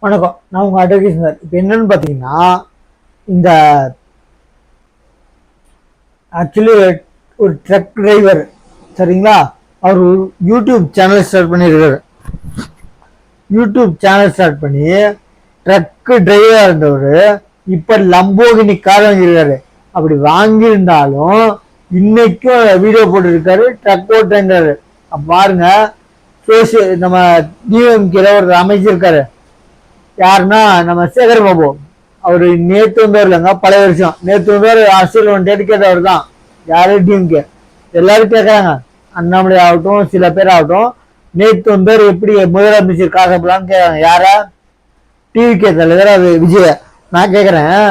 வணக்கம். நான் உங்க அட்வொகேட் சார். இப்போ என்னன்னு பார்த்தீங்கன்னா, இந்த ஆக்சுவலி ஒரு ட்ரக் டிரைவர், சரிங்களா? அவர் யூடியூப் சேனல் ஸ்டார்ட் பண்ணியிருக்காரு. யூடியூப் சேனல் ஸ்டார்ட் பண்ணி ட்ரக்கு டிரைவராக இருந்தவர் இப்போ லம்போகினி கார் வாங்கியிருக்காரு. அப்படி வாங்கியிருந்தாலும் இன்னைக்கும் வீடியோ போட்டுருக்காரு, ட்ரக் ஓட்டுறாரு. பாருங்க, நம்ம டிஎம்கேல ஒரு அமைச்சிருக்காரு. யாருன்னா நம்ம சேகர் பாபு. அவரு நேத்து வந்தவர் இல்லைங்க, பழைய வருஷம் நேத்து வந்தவர். அரசியல் டெடிக்கேட் அவர் தான். யாரு டிஎம்கே எல்லாரும் கேட்கறாங்க, அண்ணாமலை ஆகட்டும் சில பேர் ஆகட்டும், நேத்து வந்தவர் எப்படி முதலமைச்சர் காசப்படலான்னு கேட்கறாங்க. யாரா? டிவிகே தலைவர் அது விஜய. நான் கேட்கறேன்,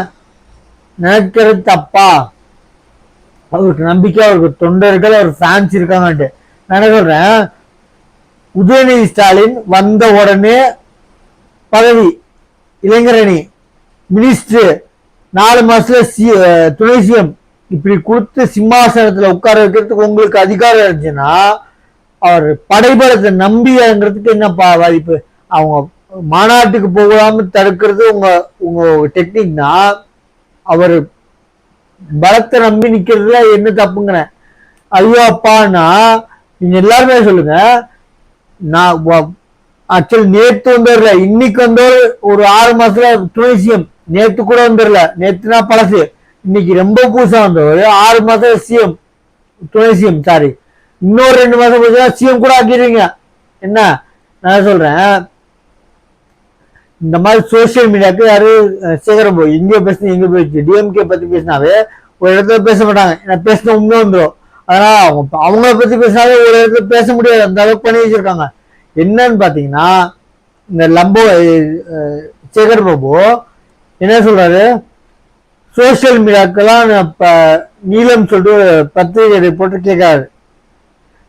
நினைக்கிறது தப்பா? அவருக்கு நம்பிக்கை, அவருக்கு தொண்டர்கள், அவர் ஃபேன்ஸ் இருக்காங்கன்ட்டு. நான் என்ன சொல்றேன், உதயநிதி ஸ்டாலின் வந்த உடனே பதவி, இளைஞரணி, மினிஸ்டர், 4 மாசத்துல துணை சிஎம், இப்படி கொடுத்து சிம்மாசனத்துல உட்கார வைக்கிறதுக்கு உங்களுக்கு அதிகாரம் இருந்துச்சுன்னா அவர் படைபலத்தை நம்பிங்கிறதுக்கு என்ன பாதிப்பு? அவங்க மாநாட்டுக்கு போகாம தடுக்கிறது உங்க உங்க டெக்னிக்னா, அவர் பலத்தை நம்பி நிக்கிறதுல என்ன தப்புங்கிறேன். ஐயோ அப்பான்னா நீங்க எல்லாருமே சொல்லுங்க. நான் ஆக்சுவலி நேத்து வந்தவர்ல, இன்னைக்கு வந்தவர் ஒரு 6 மாசத்துல துணை சிஎம். நேத்து கூட வந்துடல, நேத்துனா பழசு. இன்னைக்கு ரொம்ப புதுசா வந்தவர் 6 மாசம் சிஎம், துணை சிஎம். சாரி, இன்னொரு 2 மாசம் போச்சுன்னா சிஎம் கூட ஆக்கிடுவீங்க. என்ன நான் சொல்றேன், இந்த மாதிரி சோசியல் மீடியாவுக்கு யாரு சேகரம் போய் எங்க பேசணும், எங்க போயிடுச்சு. டிஎம்கே பத்தி பேசினாவே ஒரு இடத்துல பேச மாட்டாங்க, ஏன்னா பேசின உண்மை வந்துடும். அதனால அவங்கள பத்தி பேசினாவே ஒரு இடத்துல பேச முடியாது, அந்த அளவுக்கு பண்ணி வச்சிருக்காங்க. என்னன்னு பாத்தீங்கன்னா, இந்த சேகர் பாபு என்ன சொல்றாரு, சோசியல் மீடியாக்கெல்லாம் நீளம் சொல்லிட்டு பத்திரிகை ரிப்போர்ட்டர் கேட்காரு.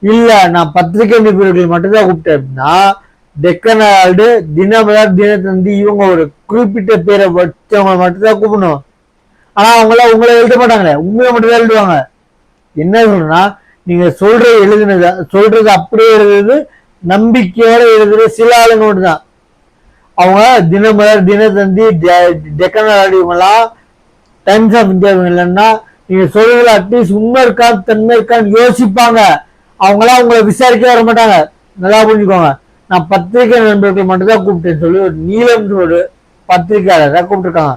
இல்ல, நான் பத்திரிகை நிபுணர்கள் மட்டும்தான் கூப்பிட்டேன் அப்படின்னா, டெக்கன் ஹெரால்டு, தினமலர், தினத்தந்தி, இவங்க ஒரு குறிப்பிட்ட பேரை வச்சவங்க மட்டும்தான் கூப்பிடணும். ஆனா அவங்கள உங்களை எழுத மாட்டாங்களே, உண்மையை மட்டும் தான் எழுதுவாங்க. என்ன சொல்றேன்னா, நீங்க சொல்றது அப்படியே எழுதுறது, நம்பிக்கையோட எழுதுறது சில ஆளுங்க மட்டும் தான். அவங்க தினமலர், தினத்தந்தி, டெக்கன் ஹெரால்டு, இவங்கெல்லாம் டைம்ஸ் ஆஃப் இந்தியா இல்லைன்னா நீங்க சொல்றதுல அட்லீஸ்ட் உண்மை இருக்கா தன்மை இருக்கான்னு யோசிப்பாங்க. அவங்களாம் உங்களை விசாரிக்க வர மாட்டாங்க, நல்லா புரிஞ்சுக்கோங்க. நான் பத்திரிகை நண்பர்கள் மட்டும்தான் கூப்பிட்டேன்னு சொல்லி ஒரு நீளம் ஒரு பத்திரிகையாளர் கூப்பிட்டுருக்காங்க.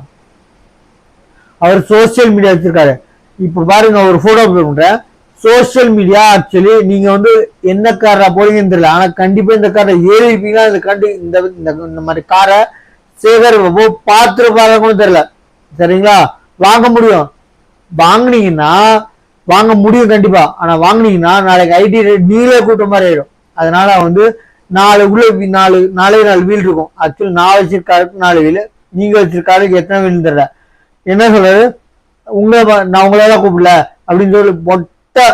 அவர் சோசியல் மீடியா வச்சிருக்காரு. இப்ப பாருங்க, ஒரு போட்டோ பண்றேன். சோசியல் மீடியா ஆக்சுவலி நீங்க என்ன காரா போறீங்கன்னு தெரியல, ஆனா கண்டிப்பா இந்த காரை ஏறி இருப்பீங்க. இந்த மாதிரி காரை சேகர் பாபு பார்த்துருப்பாரு கூட தெரியல, சரிங்களா? வாங்க முடியும், வாங்க முடியும் கண்டிப்பா. ஆனா வாங்கினீங்கன்னா நாளைக்கு ஐடி ரேட் நீங்களே கூட்ட மாதிரி ஆயிடும். அதனால 4 வீல் இருக்கும். ஆக்சுவலி நான் வச்சிருக்காருக்கு 4 வீல், நீங்க வச்சிருக்காருக்கு எத்தனை வீல் தெரியல. என்ன சொல்றது, நான் உங்களெல்லாம் கூப்பிடல அப்படின்னு சொல்லி மொட்டை,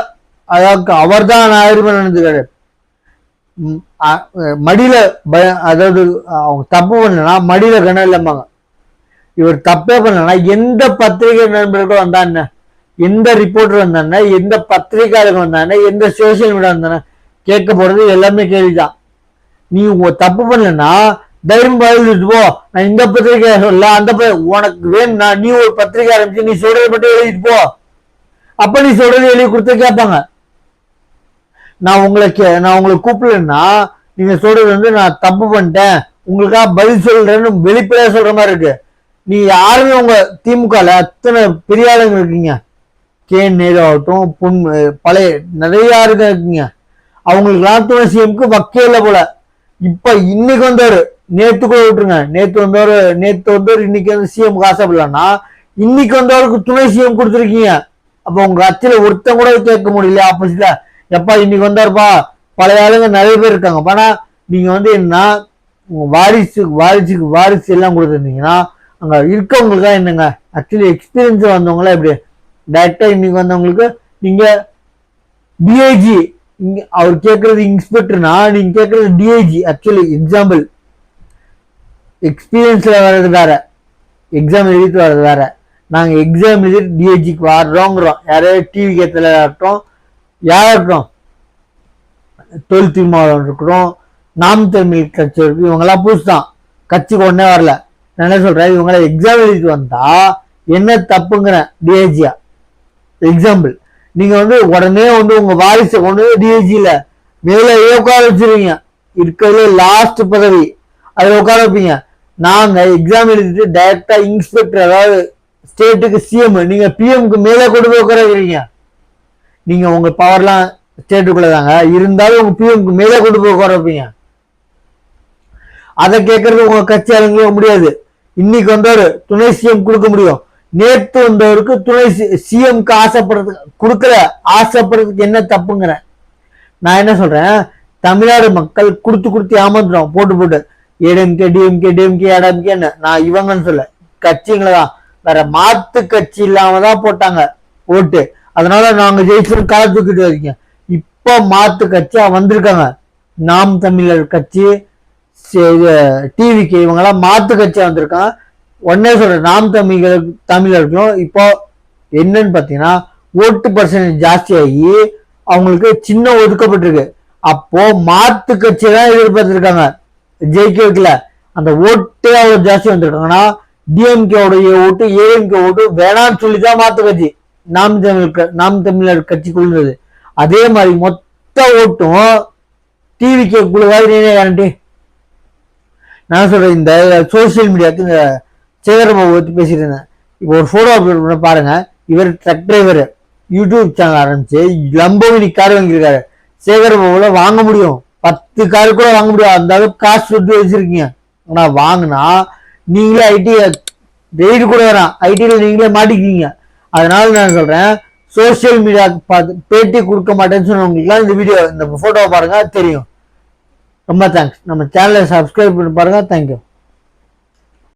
அதாவது அவர் தான் நடந்துக்காரு. மடியில அதாவது அவங்க தப்பு பண்ணா மடியில கண்ண இல்லம்பாங்க. இவர் தப்பே பண்ணலன்னா எந்த பத்திரிகை நண்பர்களும் வந்தான்னு, எந்த ரிப்போர்ட்டர் வந்தானே, எந்த பத்திரிகையாளர்கள் வந்தானே, எந்த சோசியல் மீடியா வந்தானே, கேட்க போறது எல்லாமே கேள்விதான். நீ தப்பு பண்ணலன்னா தைரியம் பதில் போ. நான் இந்த பத்திரிகை சொல்ல, அந்த உனக்கு வேணும்னா நீ ஒரு பத்திரிகை ஆரம்பிச்சு நீ சொல்றது மட்டும் எழுதிட்டு போ. அப்ப நீ சொல்றது எழுதி கொடுத்து கேட்பாங்க. நான் உங்களை கூப்பிடலன்னா நீங்க சொல்றது நான் தப்பு பண்ணிட்டேன், உங்களுக்காக பதில் சொல்றேன்னு வெளிப்படையா சொல்ற மாதிரி இருக்கு. நீ யாருமே உங்க திமுகல அத்தனை பெரிய ஆளுங்க இருக்கீங்க. கே நேரு ஆகட்டும், பழைய நிறைய ஆளுங்க இருக்கீங்க. அவங்களுக்கு துணை சிஎம்க்கு வக்கையில போல. இப்ப இன்னைக்கு வந்தவர், நேத்து கூட விட்டுருங்க, நேத்து வந்தவர் இன்னைக்கு சிஎம் காசப்படலன்னா இன்னைக்கு வந்தவருக்கு துணை சிஎம் கொடுத்துருக்கீங்க. அப்ப உங்க கட்சியில ஒருத்தன் கூட கேட்க முடியல ஆப்போசிட்ல, எப்பா இன்னைக்கு வந்தாருப்பா. பழைய ஆளுங்க நிறைய பேர் இருக்காங்க. ஆனா நீங்க என்ன வாரிசு எல்லாம் கொடுத்துருந்தீங்கன்னா அங்க இருக்கவங்களுக்கு தான் என்னங்க ஆக்சுவலி எக்ஸ்பீரியன்ஸ் வந்தவங்களா எப்படி டைரக்டா இன்னைக்கு வந்தவங்களுக்கு நீங்க டிஐஜி, அவர் கேட்கறது இன்ஸ்பெக்டர்னா நீங்க கேட்கறது டிஐஜி. ஆக்சுவலி எக்ஸாம்பிள், எக்ஸ்பீரியன்ஸ்ல வர்றது வேற, எக்ஸாம் எழுதிட்டு வர்றது வேற. நாங்க எக்ஸாம் எழுதிட்டு டிஐஜிக்கு வர்றோங்கிறோம். யாராவது டிவி கேத்துல இருக்கட்டும், யாரா இருக்கட்டும், தொல் திருமாவளவன் இருக்கட்டும், நாம் தமிழ் கட்சி இருக்கு, இவங்கெல்லாம் புதுசுதான். கட்சிக்கு ஒன்னே வரல. நான் என்ன சொல்றேன், இவங்களை எக்ஸாம் எழுதிட்டு வந்தா என்ன தப்புங்கிறேன் டிஐஜியா. எக்ஸாம்பிள், நீங்க உடனே உங்க வாரிசை கொண்டு டிஐஜியில மேல உட்கார வச்சிருவீங்க, இருக்கிறதுல லாஸ்ட் பதவி, அதுல உட்கார வைப்பீங்க. நாங்க எக்ஸாம் எழுதிட்டு டைரக்டா இன்ஸ்பெக்டர், அதாவது ஸ்டேட்டுக்கு சிஎம், நீங்க பிஎம்க்கு மேல கொண்டு போய் உட்கார வைக்கிறீங்க. நீங்க உங்க பவர்லாம் ஸ்டேட்டுக்குள்ளதாங்க, இருந்தாலும் உங்க பிஎம்க்கு மேல கொண்டு போய் உட்கார வைப்பீங்க. அதை கேட்கறது உங்க கட்சி ஆளுங்களே முடியாது. இன்னைக்கு வந்தவர் துணை சிஎம் கொடுக்க முடியும், நேற்று வந்தவருக்கு துணை சிஎம்க்கு ஆசைப்படுறதுக்கு கொடுக்கல. ஆசைப்படுறதுக்கு என்ன தப்புங்கிறேன். நான் என்ன சொல்றேன், தமிழ்நாடு மக்கள் கொடுத்து ஏமாந்துடும் போட்டு ஏடிஎம்கே டிஎம்கே ஏடிஎம்கேன்னு. நான் இவங்கன்னு சொல்ல, கட்சிங்களை தான், வேற மாத்து கட்சி இல்லாம தான் போட்டாங்க ஓட்டு. அதனால நாங்க ஜெயிச்சு கால தூக்கிட்டு வரீங்க. இப்போ மாத்து கட்சியா வந்திருக்காங்க, நாம் தமிழர் கட்சி, டிவிக்கு, இவங்கெல்லாம் மாத்து கட்சியா வந்திருக்காங்க. உடனே சொல்றேன், நாம் தமிழர்களும் இப்போ என்னன்னு பாத்தீங்கன்னா ஓட்டு பர்சன்டேஜ் ஜாஸ்தியாகி அவங்களுக்கு சின்ன ஒதுக்கப்பட்டிருக்கு. அப்போ மாத்து கட்சி தான் எதிர்பார்த்திருக்காங்க, ஜெயிக்க வைக்கல. அந்த ஓட்டே அவ்வளவு ஜாஸ்தி வந்திருக்காங்கன்னா டிஎம்கே ஓட்டு ஏஎம்கே ஓட்டு வேணான்னு சொல்லிதான் மாத்து கட்சி நாம் தமிழர் கட்சிக்குள்ளது. அதே மாதிரி மொத்த ஓட்டும் டிவிக்கு குழுவாது கேரண்டி. நான் சொல்றேன், இந்த சோசியல் மீடியாவுக்கு இந்த சேகரபாபு பத்தி பேசிட்டு இருந்தேன். இப்போ ஒரு போட்டோ அப்லோட் பண்ண பாருங்க. இவர் ட்ரக் டிரைவர், யூடியூப் சேனல் ஆரம்பிச்சு லம்போகினி கார் வாங்கியிருக்காரு. சேகரபாபுல வாங்க முடியும், 10 காரு கூட வாங்க முடியும், அந்த அளவுக்கு காசு சொல்லி வச்சிருக்கீங்க. ஆனா வாங்கினா நீங்களே ஐடி ரெய்டு கூட வரான், ஐடியில நீங்களே மாட்டிக்கிங்க. அதனால நான் சொல்றேன், சோசியல் மீடியாவுக்கு பார்த்து பேட்டி கொடுக்க மாட்டேன்னு சொன்னவங்களுக்குலாம் இந்த வீடியோ, இந்த போட்டோவை பாருங்க தெரியும். ரொம்ப தேங்க்ஸ். நம்ம சேனலை சப்ஸ்கிரைப் பண்ணி பாருங்க. தேங்க்யூ.